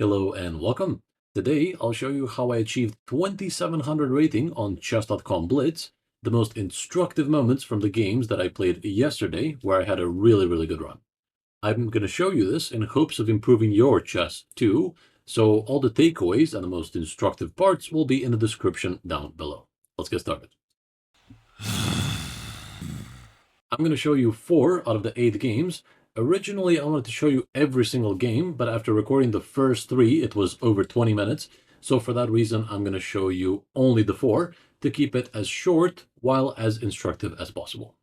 Hello and welcome. Today I'll show you how I achieved 2700 rating on chess.com Blitz, the most instructive moments from the games that I played yesterday where I had a really good run. I'm going to show you this in hopes of improving your chess too, so all the takeaways and the most instructive parts will be in the description down below. Let's get started. I'm going to show you 4 out of the 8 games. Originally, I wanted to show you every single game, but after recording the first 3, it was over 20 minutes. So for that reason, I'm going to show you only the 4 to keep it as short while as instructive as possible.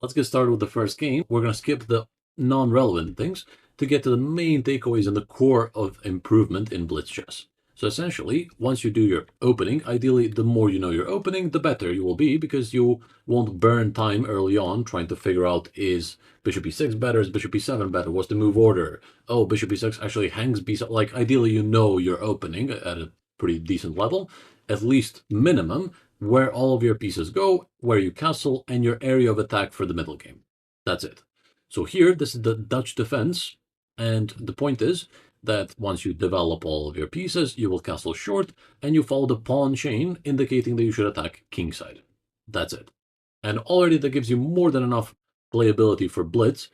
Let's get started with the first game. We're going to skip the non-relevant things to get to the main takeaways and the core of improvement in Blitz chess. So essentially, once you do your opening, ideally, the more you know your opening, the better you will be, because you won't burn time early on trying to figure out, is bishop e6 better, is bishop e7 better, what's the move order? Oh, bishop e6 actually hangs b7. Like, ideally, you know your opening at a pretty decent level, at least minimum, where all of your pieces go, where you castle, and your area of attack for the middle game. That's it. So here, this is the Dutch defense, and the point is that once you develop all of your pieces, you will castle short, and you follow the pawn chain, indicating that you should attack kingside. That's it. And already that gives you more than enough playability for Blitz.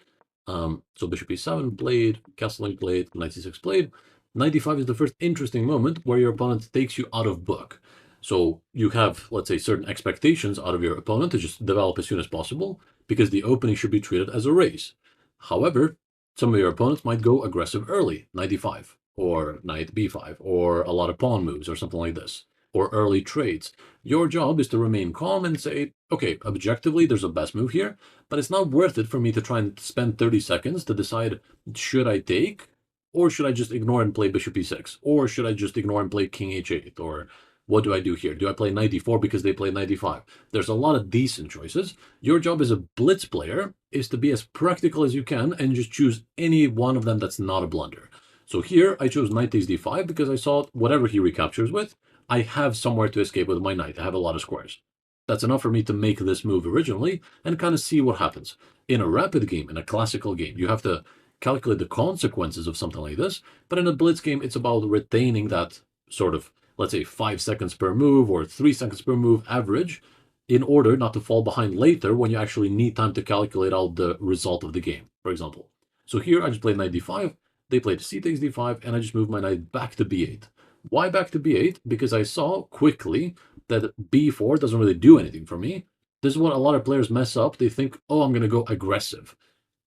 So bishop e7 played, castling played, knight c6 played. Knight d5 is the first interesting moment where your opponent takes you out of book. So you have, let's say, certain expectations out of your opponent to just develop as soon as possible, because the opening should be treated as a race. However, some of your opponents might go aggressive early, knight d5, or knight b5, or a lot of pawn moves, or something like this, or early trades. Your job is to remain calm and say, okay, objectively, there's a best move here, but it's not worth it for me to try and spend 30 seconds to decide, should I take, or should I just ignore and play bishop e6, or should I just ignore and play king h8, or what do I do here? Do I play knight d4 because they play knight d5? There's a lot of decent choices. Your job as a Blitz player is to be as practical as you can and just choose any one of them that's not a blunder. So here I chose knight takes d5 because I saw whatever he recaptures with, I have somewhere to escape with my knight. I have a lot of squares. That's enough for me to make this move originally and kind of see what happens. In a rapid game, in a classical game, you have to calculate the consequences of something like this, but in a Blitz game, it's about retaining that sort of, let's say, 5 seconds per move or 3 seconds per move average in order not to fall behind later when you actually need time to calculate out the result of the game, for example. So here I just played knight d5, they played c takes d5, and I just moved my knight back to b8. Why back to b8? Because I saw quickly that b4 doesn't really do anything for me. This is what a lot of players mess up. They think, oh, I'm going to go aggressive.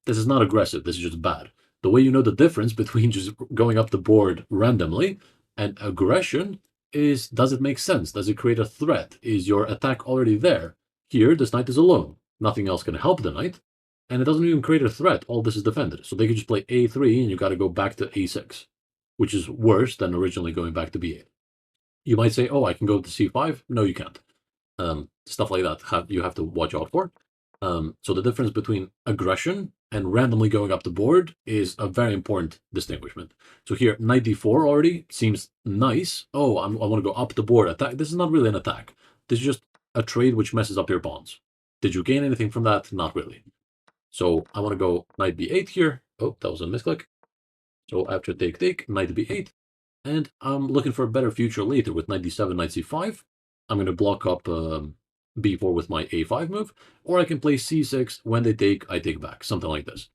This is not aggressive. This is just bad. The way you know the difference between just going up the board randomly and aggression is, does it make sense? Does it create a threat? Is your attack already there? Here, this knight is alone. Nothing else can help the knight. And it doesn't even create a threat. All this is defended. So they could just play a3 and you got to go back to a6, which is worse than originally going back to b8. You might say, oh, I can go to c5. No, you can't. Stuff like that you have to watch out for. So the difference between aggression and randomly going up the board is a very important distinguishment. So here, knight d4 already seems nice. Oh, I want to go up the board, attack. This is not really an attack. This is just a trade which messes up your pawns. Did you gain anything from that? Not really. So I want to go knight b8 here. Oh, that was a misclick. So after take, knight b8. And I'm looking for a better future later with knight d7, knight c5. I'm going to block up b4 with my a5 move, or I can play c6. When they take, I take back, something like this.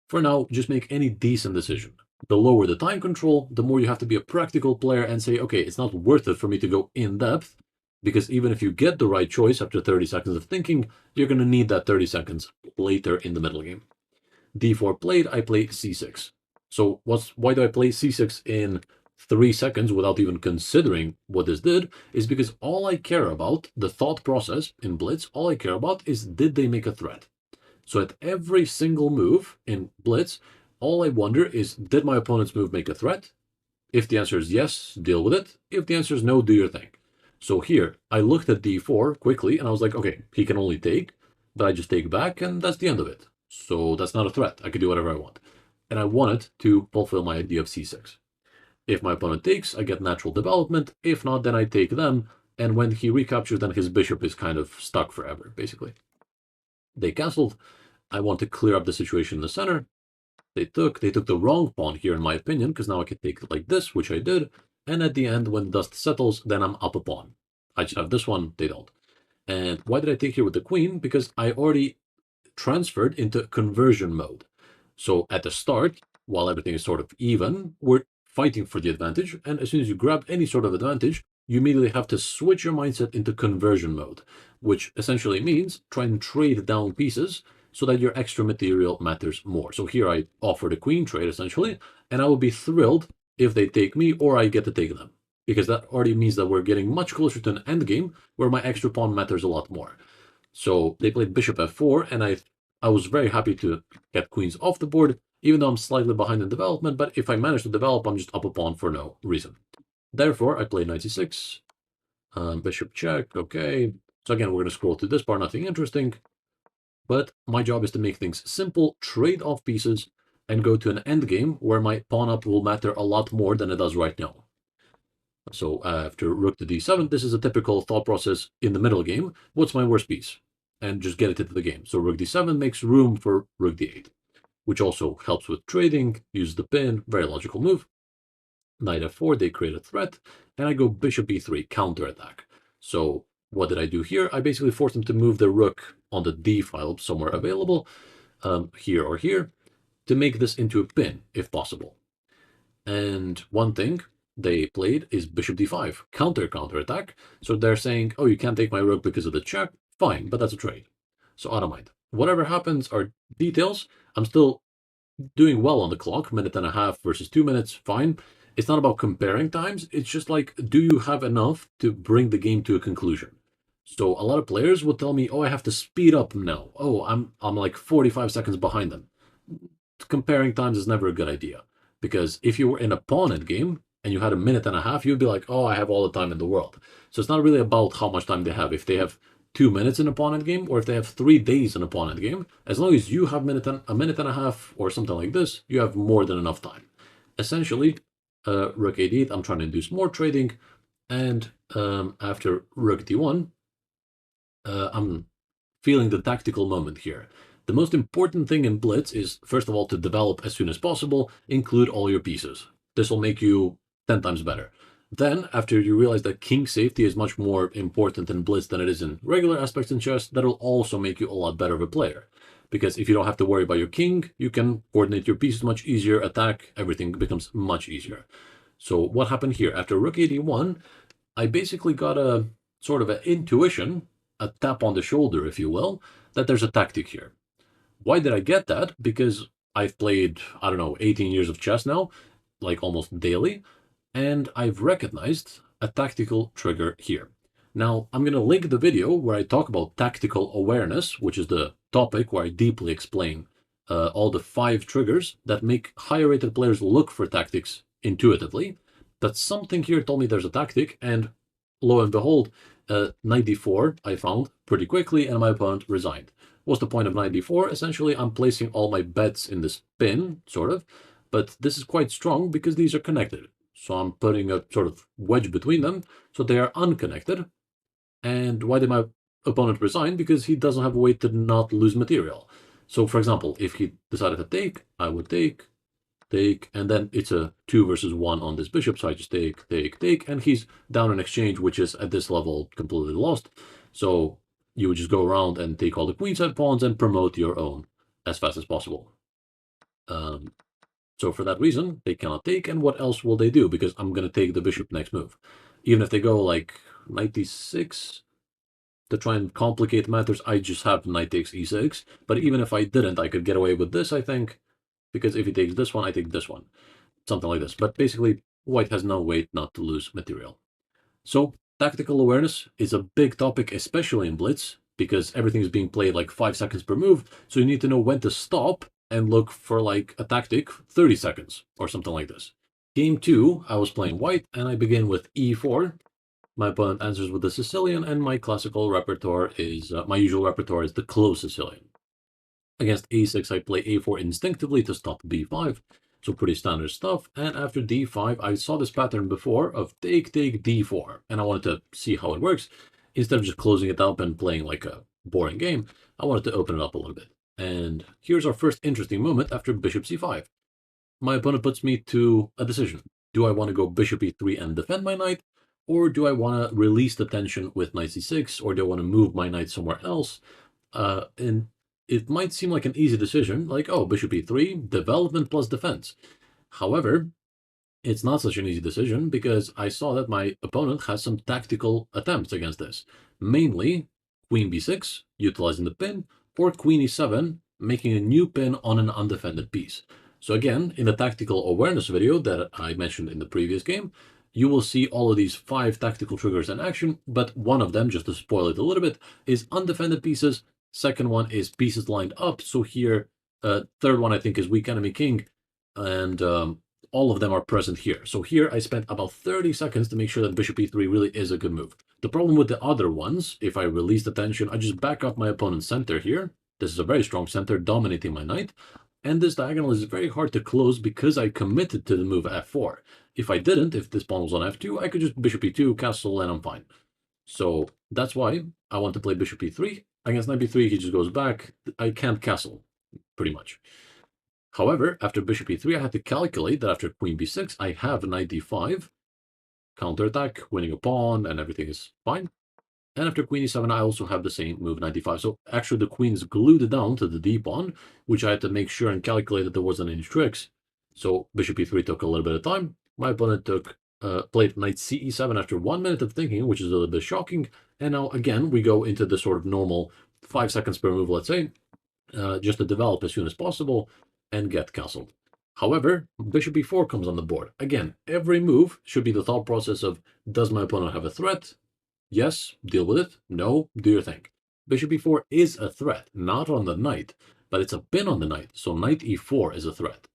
For now, just make any decent decision. The lower the time control, the more you have to be a practical player and say, okay, it's not worth it for me to go in depth, because even if you get the right choice after 30 seconds of thinking, you're going to need that 30 seconds later in the middle game. d4 played, I play c6. So why do I play c6 in 3 seconds without even considering what this did? Is because all I care about, the thought process in Blitz, all I care about is, did they make a threat? So at every single move in Blitz, all I wonder is, did my opponent's move make a threat? If the answer is yes, deal with it. If the answer is no, do your thing. So here, I looked at d4 quickly and I was like, okay, he can only take, but I just take back and that's the end of it. So that's not a threat. I can do whatever I want. And I wanted to fulfill my idea of c6. If my opponent takes, I get natural development. If not, then I take them. And when he recaptures, then his bishop is kind of stuck forever, basically. They castled. I want to clear up the situation in the center. They took the wrong pawn here, in my opinion, because now I can take it like this, which I did. And at the end, when dust settles, then I'm up a pawn. I just have this one, they don't. And why did I take here with the queen? Because I already transferred into conversion mode. So at the start, while everything is sort of even, we're fighting for the advantage. And as soon as you grab any sort of advantage, you immediately have to switch your mindset into conversion mode, which essentially means try and trade down pieces so that your extra material matters more. So here I offer the queen trade essentially, and I will be thrilled if they take me or I get to take them, because that already means that we're getting much closer to an endgame where my extra pawn matters a lot more. So they played bishop f4, and I was very happy to get queens off the board, even though I'm slightly behind in development, but if I manage to develop, I'm just up a pawn for no reason. Therefore, I played knight c6, bishop check, okay. So again, we're going to scroll through this part, nothing interesting. But my job is to make things simple, trade off pieces, and go to an endgame where my pawn up will matter a lot more than it does right now. So after rook to d7, this is a typical thought process in the middle game. What's my worst piece? And just get it into the game. So rook d7 makes room for rook d8, which also helps with trading. Use the pin, very logical move. Knight f4, they create a threat, and I go bishop e3, counterattack. So what did I do here? I basically forced them to move the rook on the d file somewhere available, here or here, to make this into a pin, if possible. And one thing they played is bishop d5, counterattack. So they're saying, oh, you can't take my rook because of the check. Fine, but that's a trade. So I don't mind. Whatever happens are details. I'm still doing well on the clock, minute and a half versus 2 minutes, fine. It's not about comparing times. It's just like, do you have enough to bring the game to a conclusion? So a lot of players would tell me, oh, I have to speed up now. Oh, I'm like 45 seconds behind them. Comparing times is never a good idea. Because if you were in a pawn endgame and you had a minute and a half, you'd be like, oh, I have all the time in the world. So it's not really about how much time they have. If they have 2 minutes in a pawn endgame, or if they have 3 days in a pawn endgame, as long as you have a minute and a half or something like this, you have more than enough time. Essentially, rook a8, I'm trying to induce more trading, and after rook d1, I'm feeling the tactical moment here. The most important thing in Blitz is, first of all, to develop as soon as possible, include all your pieces. This will make you 10 times better. Then, after you realize that king safety is much more important in Blitz than it is in regular aspects in chess, that'll also make you a lot better of a player. Because if you don't have to worry about your king, you can coordinate your pieces much easier, attack, everything becomes much easier. So what happened here? After rook e1, I basically got a sort of an intuition, a tap on the shoulder, if you will, that there's a tactic here. Why did I get that? Because I've played, I don't know, 18 years of chess now, like almost daily, and I've recognized a tactical trigger here. Now, I'm going to link the video where I talk about tactical awareness, which is the topic where I deeply explain all the 5 triggers that make higher rated players look for tactics intuitively. But something here told me there's a tactic, and lo and behold, knight d4 I found pretty quickly, and my opponent resigned. What's the point of knight d4? Essentially, I'm placing all my bets in this pin, sort of, but this is quite strong because these are connected. So I'm putting a sort of wedge between them, so they are unconnected. And why did my opponent resign? Because he doesn't have a way to not lose material. So, for example, if he decided to take, I would take, and then it's a 2 versus 1 on this bishop, so I just take, and he's down in exchange, which is at this level completely lost. So you would just go around and take all the queenside pawns and promote your own as fast as possible. So for that reason, they cannot take, and what else will they do? Because I'm going to take the bishop next move. Even if they go like knight d6 to try and complicate matters, I just have knight takes e6. But even if I didn't, I could get away with this, I think, because if he takes this one, I take this one. Something like this. But basically, white has no way not to lose material. So tactical awareness is a big topic, especially in Blitz, because everything is being played like 5 seconds per move. So you need to know when to stop and look for like a tactic 30 seconds or something like this. Game 2, I was playing white, and I begin with e4. My opponent answers with the Sicilian, and my classical repertoire is, my usual repertoire is the close Sicilian. Against a6, I play a4 instinctively to stop b5, so pretty standard stuff. And after d5, I saw this pattern before of take, d4, and I wanted to see how it works. Instead of just closing it up and playing like a boring game, I wanted to open it up a little bit. And here's our first interesting moment after bishop c5. My opponent puts me to a decision. Do I want to go bishop e3 and defend my knight? Or do I want to release the tension with knight c6? Or do I want to move my knight somewhere else? And it might seem like an easy decision, like, oh, bishop e3, development plus defense. However, it's not such an easy decision because I saw that my opponent has some tactical attempts against this. Mainly, queen b6, utilizing the pin, or queen e7, making a new pin on an undefended piece. So again, in the tactical awareness video that I mentioned in the previous game, you will see all of these 5 tactical triggers in action, but one of them, just to spoil it a little bit, is undefended pieces. Second one is pieces lined up. So here, third one I think is weak enemy king, and all of them are present here. So here I spent about 30 seconds to make sure that bishop e3 really is a good move. The problem with the other ones, if I release the tension, I just back up my opponent's center here. This is a very strong center dominating my knight. And this diagonal is very hard to close because I committed to the move f4. If I didn't, if this pawn was on f2, I could just bishop e2, castle, and I'm fine. So that's why I want to play bishop e3. Against knight b3, he just goes back. I can't castle, pretty much. However, after bishop e3, I had to calculate that after queen b6, I have knight d5, counterattack, winning a pawn, and everything is fine. And after queen e7, I also have the same move, knight d5. So actually the queen is glued down to the d-pawn, which I had to make sure and calculate that there wasn't any tricks. So bishop e3 took a little bit of time. My opponent played knight ce7 after 1 minute of thinking, which is a little bit shocking. And now, again, we go into the sort of normal 5 seconds per move, let's say, just to develop as soon as possible and get castled. However, bishop e4 comes on the board. Again, every move should be the thought process of, does my opponent have a threat? Yes, deal with it. No, do your thing. Bishop e4 is a threat, not on the knight, but it's a pin on the knight, so knight e4 is a threat.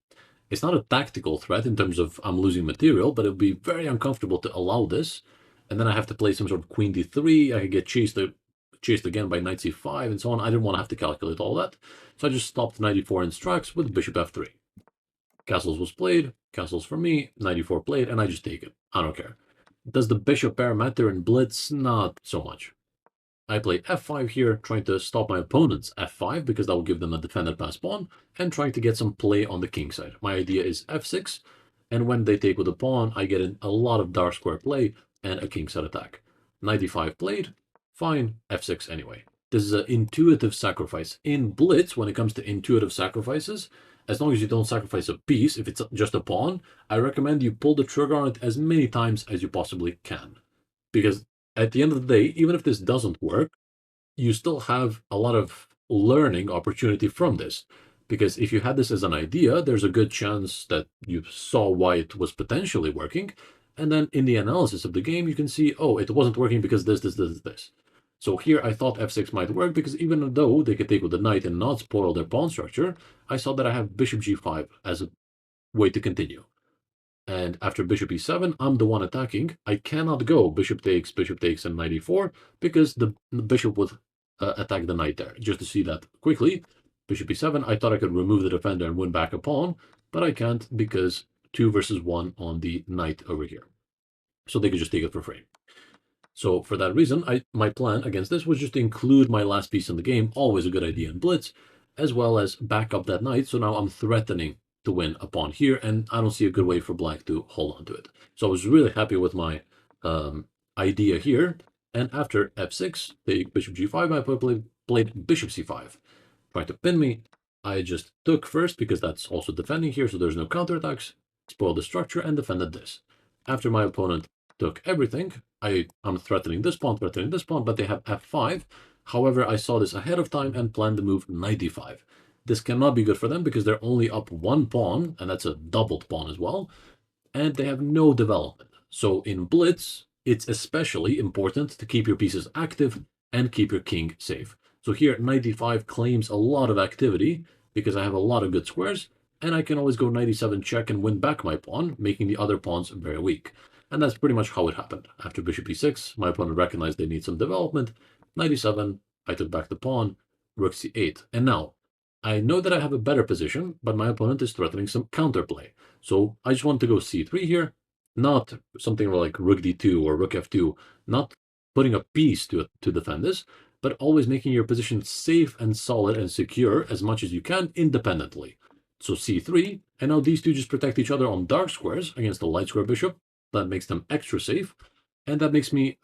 It's not a tactical threat in terms of I'm losing material, but it would be very uncomfortable to allow this. And then I have to play some sort of queen d3. I could get chased again by knight c5 and so on. I didn't want to have to calculate all that. So I just stopped knight e4 in tracks with bishop f3. Castles was played, castles for me, knight e4 played, and I just take it. I don't care. Does the bishop pair matter in Blitz? Not so much. I play f5 here, trying to stop my opponent's f5, because that will give them a defended pass pawn, and trying to get some play on the king side. My idea is f6, and when they take with the pawn, I get in a lot of dark square play and a king side attack. Knight e5 played, fine, f6 anyway. This is an intuitive sacrifice. In Blitz, when it comes to intuitive sacrifices, as long as you don't sacrifice a piece, if it's just a pawn, I recommend you pull the trigger on it as many times as you possibly can. Because at the end of the day, even if this doesn't work, you still have a lot of learning opportunity from this. Because if you had this as an idea, there's a good chance that you saw why it was potentially working. And then in the analysis of the game, you can see, oh, it wasn't working because this. So here I thought f6 might work because even though they could take with the knight and not spoil their pawn structure, I saw that I have bishop g5 as a way to continue. And after bishop e7, I'm the one attacking. I cannot go bishop takes, and knight e4 because the bishop would attack the knight there. Just to see that quickly, bishop e7, I thought I could remove the defender and win back a pawn, but I can't because 2 versus 1 on the knight over here. So they could just take it for free. So for that reason, my plan against this was just to include my last piece in the game, always a good idea in Blitz, as well as back up that knight. So now I'm threatening to win a pawn here, and I don't see a good way for black to hold on to it. So I was really happy with my idea here. And after f6, take bishop g5, I played bishop c5. Trying to pin me, I just took first because that's also defending here, so there's no counterattacks, spoiled the structure, and defended this. After my opponent took everything, I'm threatening this pawn, but they have f5. However, I saw this ahead of time and planned the move knight d5. This cannot be good for them because they're only up 1 pawn, and that's a doubled pawn as well, and they have no development. So in Blitz, it's especially important to keep your pieces active and keep your king safe. So here, knight d5 claims a lot of activity because I have a lot of good squares, and I can always go knight e7 check and win back my pawn, making the other pawns very weak. And that's pretty much how it happened. After bishop e6, my opponent recognized they need some development. Knight e7, I took back the pawn, rook c8. And now, I know that I have a better position, but my opponent is threatening some counterplay. So I just want to go c3 here, not something like rook d2 or rook f2, not putting a piece to defend this, but always making your position safe and solid and secure as much as you can independently. So c3, and now these two just protect each other on dark squares against the light square bishop. That makes them extra safe, and that makes me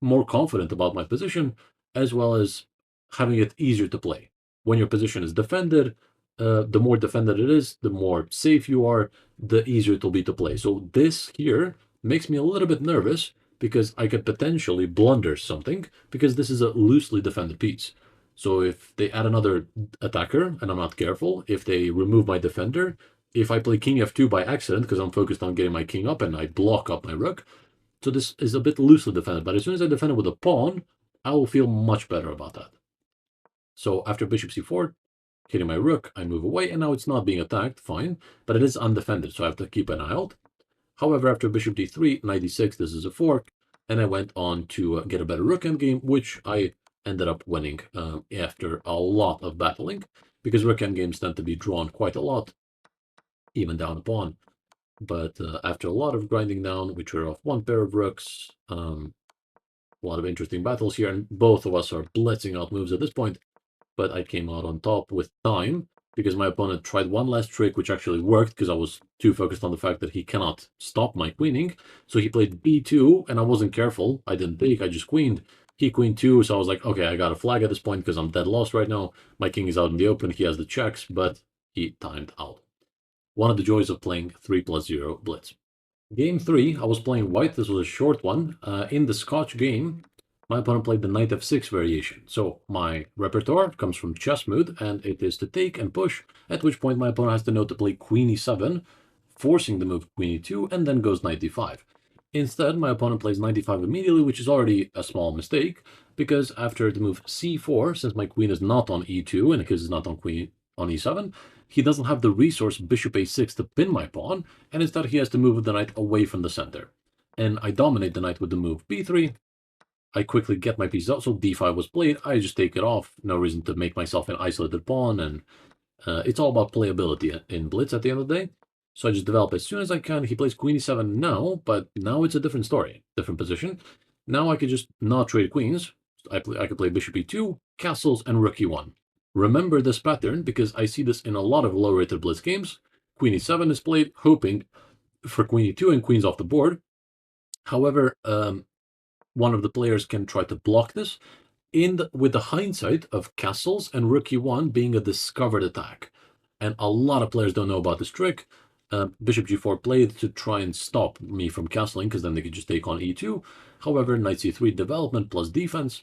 more confident about my position, as well as having it easier to play. When your position is defended, the more defended it is, the more safe you are, the easier it will be to play. So this here makes me a little bit nervous because I could potentially blunder something because this is a loosely defended piece. So if they add another attacker and I'm not careful, if they remove my defender, if I play king f2 by accident because I'm focused on getting my king up and I block up my rook, so this is a bit loosely defended, but as soon as I defend it with a pawn, I will feel much better about that. So after bishop c4, hitting my rook, I move away, and now it's not being attacked, fine, but it is undefended, so I have to keep an eye out. However, after bishop d3, knight d6, this is a fork, and I went on to get a better rook endgame, which I ended up winning after a lot of battling, because rook endgames tend to be drawn quite a lot, even down a pawn. But after a lot of grinding down, we trade off one pair of rooks, a lot of interesting battles here, and both of us are blitzing out moves at this point, but I came out on top with time because my opponent tried one last trick, which actually worked because I was too focused on the fact that he cannot stop my queening. So he played b2, and I wasn't careful. I didn't take, I just queened. He queened 2, so I was like, okay, I got a flag at this point because I'm dead lost right now. My king is out in the open, he has the checks, but he timed out. One of the joys of playing 3+0 Blitz. Game 3, I was playing white. This was a short one. In the Scotch game, my opponent played the knight f6 variation. So my repertoire comes from chess mode, and it is to take and push, at which point my opponent has to know to play queen e7, forcing the move queen e2, and then goes knight d5. Instead, my opponent plays knight d5 immediately, which is already a small mistake, because after the move c4, since my queen is not on e2, and because it's not on queen on e7, he doesn't have the resource bishop a6 to pin my pawn, and instead he has to move the knight away from the center. And I dominate the knight with the move b3. I quickly get my piece out, so d5 was played. I just take it off. No reason to make myself an isolated pawn, and it's all about playability in Blitz at the end of the day. So I just develop as soon as I can. He plays queen e7 now, but now it's a different story, different position. Now I could just not trade queens. I could play bishop e2, castles, and rook e1. Remember this pattern because I see this in a lot of low-rated Blitz games. Queen e7 is played, hoping for queen e2 and queens off the board. However, one of the players can try to block this with the hindsight of castles and rook e1 being a discovered attack. And a lot of players don't know about this trick. Bishop g4 played to try and stop me from castling, because then they could just take on e2. However, knight c3 development plus defense.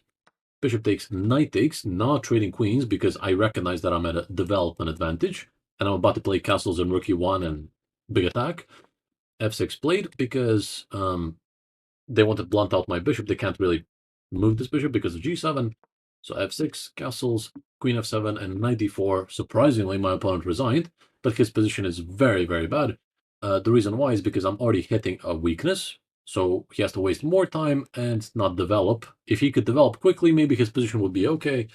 Bishop takes, knight takes, not trading queens because I recognize that I'm at a development advantage. And I'm about to play castles and rook e1 and big attack. f6 played because they want to blunt out my bishop. They can't really move this bishop because of g7. So f6, castles, queen f7, and knight d4. Surprisingly, my opponent resigned, but his position is very, very bad. The reason why is because I'm already hitting a weakness, so he has to waste more time and not develop. If he could develop quickly, maybe his position would be okay,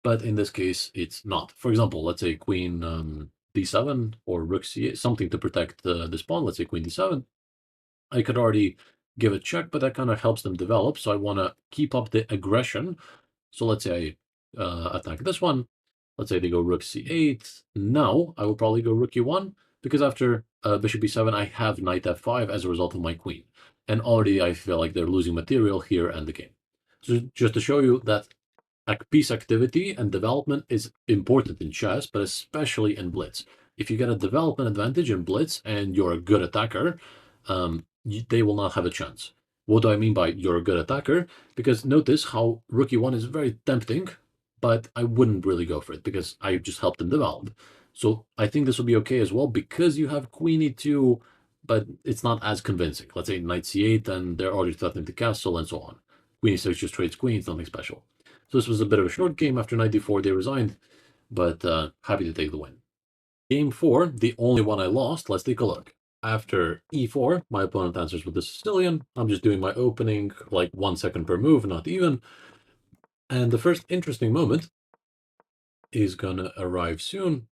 but in this case, it's not. For example, let's say queen d7 or rook c8, something to protect this pawn. Let's say queen d7. I could already give a check, but that kind of helps them develop. So I want to keep up the aggression. So let's say I attack this one. Let's say they go rook c8. Now I will probably go rook e1 because after bishop e7, I have knight f5 as a result of my queen. And already I feel like they're losing material here and the game. So just to show you that piece activity and development is important in chess, but especially in Blitz. If you get a development advantage in Blitz and you're a good attacker, they will not have a chance. What do I mean by you're a good attacker? Because notice how rook e1 is very tempting, but I wouldn't really go for it because I just helped them develop. So I think this will be okay as well because you have queen e2, but it's not as convincing. Let's say knight c8 and they're already threatening the castle and so on. Queen e6 just trades queens, nothing special. So this was a bit of a short game. After knight d4, they resigned, but happy to take the win. Game 4, the only one I lost. Let's take a look. After e4, my opponent answers with the Sicilian. I'm just doing my opening, like 1 second per move, not even. And the first interesting moment is gonna arrive soon.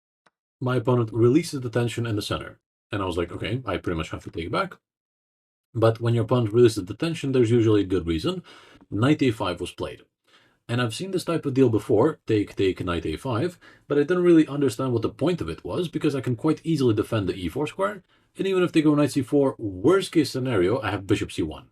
My opponent releases the tension in the center. And I was like, okay, I pretty much have to take it back. But when your opponent releases the tension, there's usually a good reason. Knight a5 was played. And I've seen this type of deal before, take, knight a5, but I didn't really understand what the point of it was, because I can quite easily defend the e4 square, and even if they go knight c4, worst case scenario, I have bishop c1.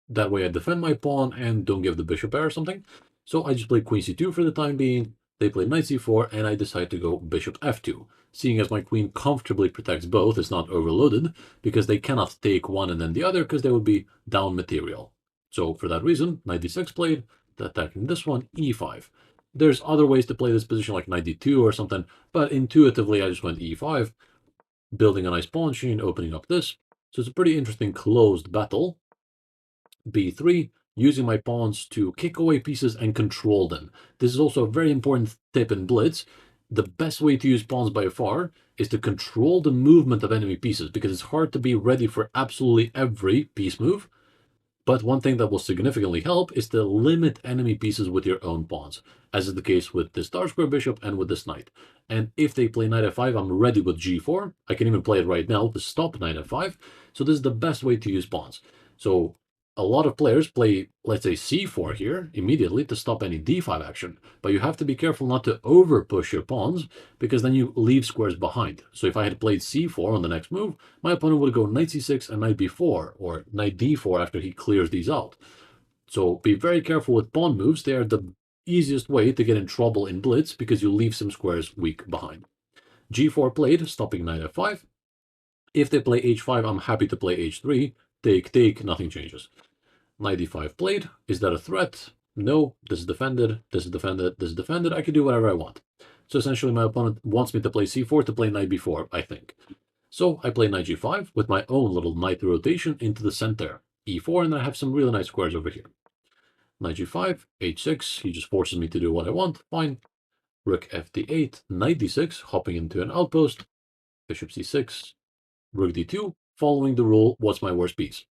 That way I defend my pawn and don't give the bishop pair or something. So I just play queen c2 for the time being, they play knight c4, and I decide to go bishop f2. Seeing as my queen comfortably protects both, it's not overloaded, because they cannot take one and then the other, because they would be down material. So for that reason, knight d6 played, attacking this one, e5. There's other ways to play this position like knight d2 or something, but intuitively I just went e5, building a nice pawn chain, opening up this. So it's a pretty interesting closed battle. b3, using my pawns to kick away pieces and control them. This is also a very important tip in Blitz. The best way to use pawns by far is to control the movement of enemy pieces, because it's hard to be ready for absolutely every piece move. But one thing that will significantly help is to limit enemy pieces with your own pawns, as is the case with this star square bishop and with this knight. And if they play knight f5, I'm ready with g4. I can even play it right now to stop knight f5. So this is the best way to use pawns. So a lot of players play, let's say, c4 here immediately to stop any d5 action. But you have to be careful not to over push your pawns, because then you leave squares behind. So if I had played c4 on the next move, my opponent would go knight c6 and knight b4, or knight d4 after he clears these out. So be very careful with pawn moves. They are the easiest way to get in trouble in Blitz, because you leave some squares weak behind. g4 played, stopping knight f5. If they play h5, I'm happy to play h3. Take, nothing changes. Knight d5 played. Is that a threat? No. This is defended. This is defended. This is defended. I can do whatever I want. So essentially, my opponent wants me to play c4 to play knight b4, I think. So I play knight g5 with my own little knight rotation into the center. e4, and then I have some really nice squares over here. Knight g5, h6. He just forces me to do what I want. Fine. Rook fd8, knight d6, hopping into an outpost. Bishop c6, rook d2. Following the rule, what's my worst piece?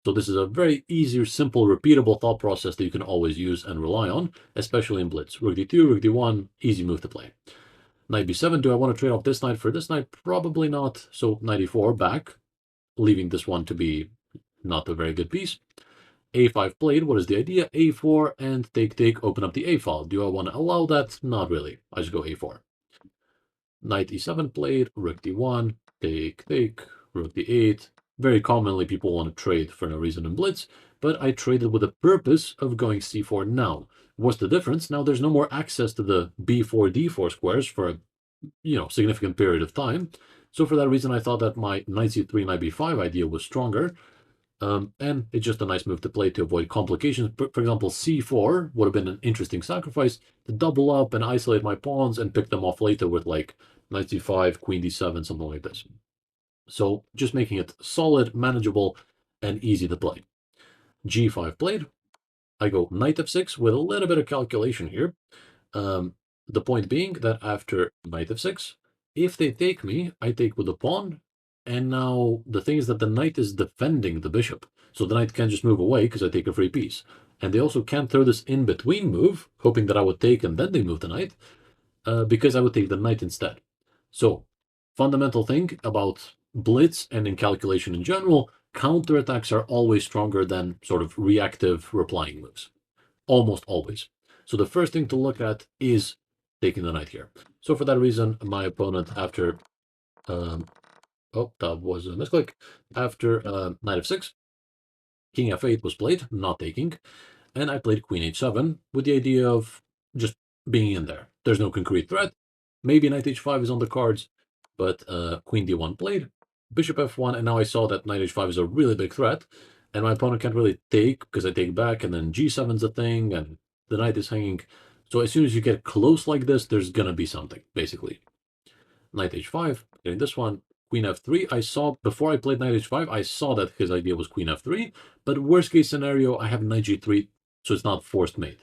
So this is a very easy, simple, repeatable thought process that you can always use and rely on, especially in Blitz. Rook d2, rook d1, easy move to play. Knight b7, do I want to trade off this knight for this knight? Probably not. So knight e4 back, leaving this one to be not a very good piece. a5 played, what is the idea? a4 and take, open up the a file. Do I want to allow that? Not really. I just go a4. Knight e7 played, rook d1, take, rook d8. Very commonly, people want to trade for no reason in Blitz, but I traded with the purpose of going c4 now. What's the difference? Now there's no more access to the b4, d4 squares for a significant period of time. So for that reason, I thought that my knight c3, knight b5 idea was stronger. And it's just a nice move to play to avoid complications. For example, c4 would have been an interesting sacrifice to double up and isolate my pawns and pick them off later with like knight c5, queen d7, something like this. So just making it solid, manageable, and easy to play. g5 played. I go knight f6 with a little bit of calculation here. The point being that after knight f6, if they take me, I take with the pawn. And now the thing is that the knight is defending the bishop. So the knight can't just move away because I take a free piece. And they also can't throw this in-between move, hoping that I would take and then they move the knight, because I would take the knight instead. So fundamental thing about Blitz and in calculation in general, counterattacks are always stronger than sort of reactive replying moves. Almost always. So the first thing to look at is taking the knight here. So for that reason, my opponent after... oh, that was a misclick. After knight f6, king f8 was played, not taking, and I played queen h7 with the idea of just being in there. There's no concrete threat. Maybe knight h5 is on the cards, but queen d1 played, bishop f1, and now I saw that knight h5 is a really big threat, and my opponent can't really take because I take back, and then g7's a thing, and the knight is hanging. So as soon as you get close like this, there's gonna be something, basically. Knight h5, getting this one. Queen f3, I saw, before I played knight h5, I saw that his idea was queen f3, but worst case scenario, I have knight g3, so it's not forced mate.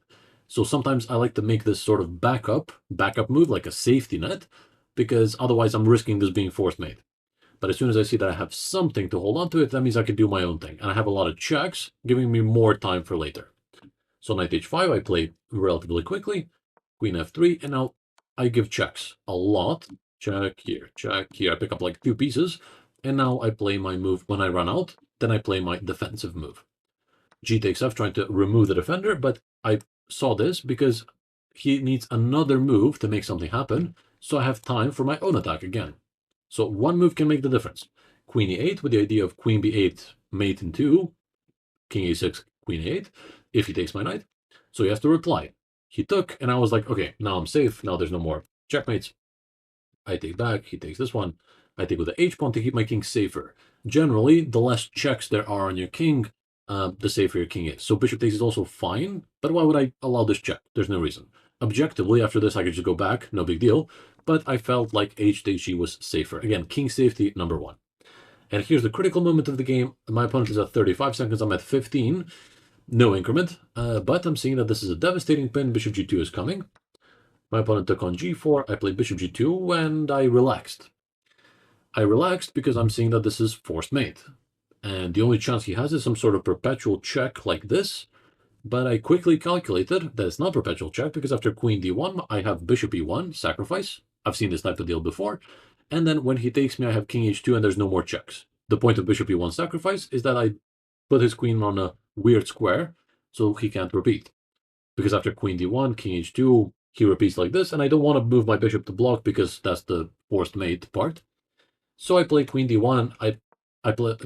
So sometimes I like to make this sort of backup move, like a safety net, because otherwise I'm risking this being forced mate. But as soon as I see that I have something to hold on to it, that means I can do my own thing. And I have a lot of checks, giving me more time for later. So knight h5, I play relatively quickly, queen f3, and now I give checks a lot. Check here, I pick up like 2 pieces, and now I play my move when I run out, then I play my defensive move. G takes f, trying to remove the defender, but I saw this because he needs another move to make something happen, so I have time for my own attack again. So one move can make the difference. Queen e8 with the idea of queen b8, mate in 2, king a6, queen a8, if he takes my knight. So he has to reply. He took, and I was like, okay, now I'm safe. Now there's no more checkmates. I take back, he takes this one. I take with the h pawn to keep my king safer. Generally, the less checks there are on your king, the safer your king is. So bishop takes is also fine, but why would I allow this check? There's no reason. Objectively, after this, I could just go back, no big deal. But I felt like h takes g was safer. Again, king safety, number one. And here's the critical moment of the game. My opponent is at 35 seconds, I'm at 15. No increment, but I'm seeing that this is a devastating pin. Bishop g2 is coming. My opponent took on g4, I played bishop g2, and I relaxed. I relaxed because I'm seeing that this is forced mate. And the only chance he has is some sort of perpetual check like this. But I quickly calculated that it's not perpetual check because after queen d1, I have bishop e1, sacrifice. I've seen this type of deal before. And then when he takes me, I have king h2 and there's no more checks. The point of bishop e1 sacrifice is that I put his queen on a weird square so he can't repeat. Because after queen d1, king h2, he repeats like this, and I don't want to move my bishop to block because that's the forced mate part. So I play queen d1,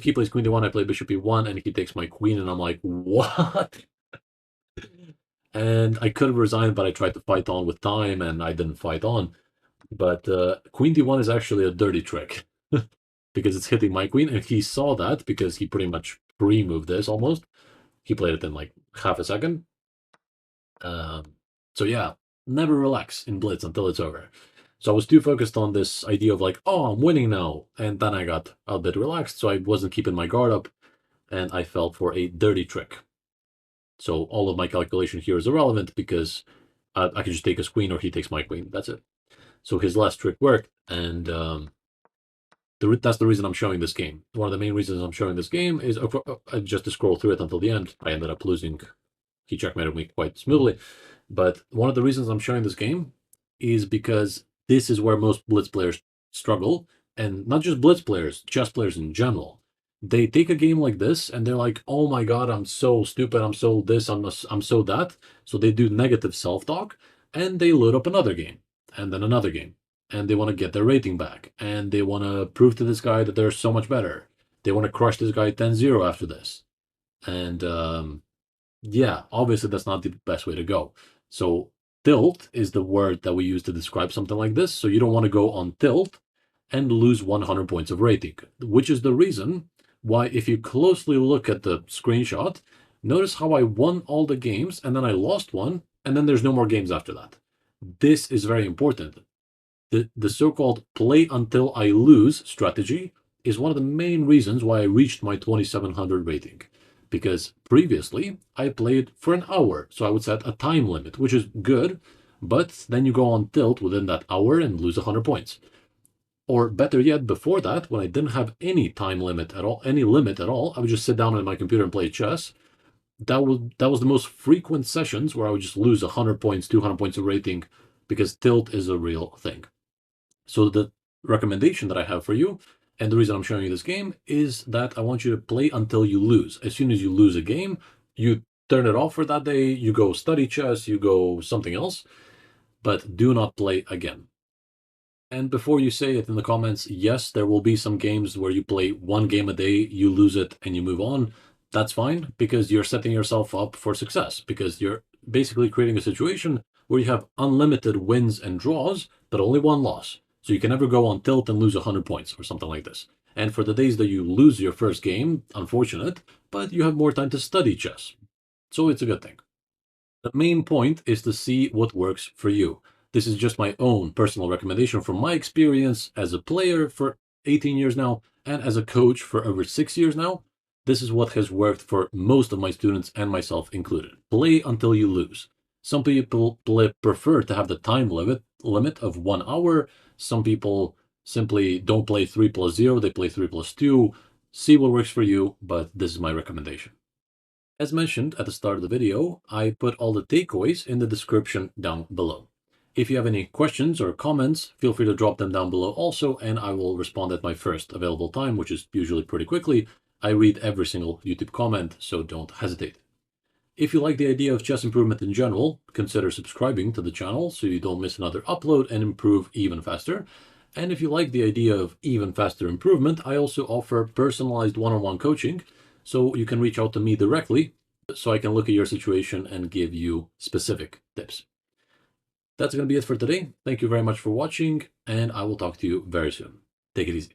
he plays queen d1, I play bishop e1, and he takes my queen, and I'm like, what? And I could have resigned, but I tried to fight on with time, and I didn't fight on. But queen d1 is actually a dirty trick, because it's hitting my queen, and he saw that because he pretty much pre-moved this almost. He played it in like half a second. So yeah, never relax in Blitz until it's over. So I was too focused on this idea of like, oh, I'm winning now. And then I got a bit relaxed, so I wasn't keeping my guard up, and I fell for a dirty trick. So all of my calculation here is irrelevant because I can just take his queen or he takes my queen. That's it. So his last trick worked, and that's the reason I'm showing this game. One of the main reasons I'm showing this game is, just to scroll through it until the end, I ended up losing. He checkmated me quite smoothly. But one of the reasons I'm showing this game is because this is where most Blitz players struggle. And not just Blitz players, chess players in general. They take a game like this and they're like, oh my God, I'm so stupid. I'm so this, I'm so that. So they do negative self-talk and they load up another game and then another game. And they want to get their rating back. And they want to prove to this guy that they're so much better. They want to crush this guy 10-0 after this. And yeah, obviously that's not the best way to go. So tilt is the word that we use to describe something like this. So you don't want to go on tilt and lose 100 points of rating, which is the reason why if you closely look at the screenshot, notice how I won all the games and then I lost one and then there's no more games after that. This is very important. The so-called play until I lose strategy is one of the main reasons why I reached my 2700 rating. Because previously I played for an hour, so I would set a time limit, which is good, but then you go on tilt within that hour and lose 100 points. Or better yet, before that, when I didn't have any time limit at all, any limit at all, I would just sit down on my computer and play chess. That was the most frequent sessions where I would just lose 100 points, 200 points of rating, because tilt is a real thing. So the recommendation that I have for you, and the reason I'm showing you this game, is that I want you to play until you lose. As soon as you lose a game, you turn it off for that day, you go study chess, you go something else, but do not play again. And before you say it in the comments, yes, there will be some games where you play one game a day, you lose it, and you move on. That's fine, because you're setting yourself up for success, because you're basically creating a situation where you have unlimited wins and draws, but only one loss. So you can never go on tilt and lose 100 points or something like this. And for the days that you lose your first game, unfortunate, but you have more time to study chess. So it's a good thing. The main point is to see what works for you. This is just my own personal recommendation from my experience as a player for 18 years now and as a coach for over 6 years now. This is what has worked for most of my students and myself included. Play until you lose. Some people prefer to have the time limit of 1 hour. Some people simply don't play 3+0, they play 3+2. See what works for you, but this is my recommendation. As mentioned at the start of the video, I put all the takeaways in the description down below. If you have any questions or comments, feel free to drop them down below also, and I will respond at my first available time, which is usually pretty quickly. I read every single YouTube comment, so don't hesitate. If you like the idea of chess improvement in general, consider subscribing to the channel so you don't miss another upload and improve even faster. And if you like the idea of even faster improvement, I also offer personalized one-on-one coaching, so you can reach out to me directly so I can look at your situation and give you specific tips. That's going to be it for today. Thank you very much for watching, and I will talk to you very soon. Take it easy.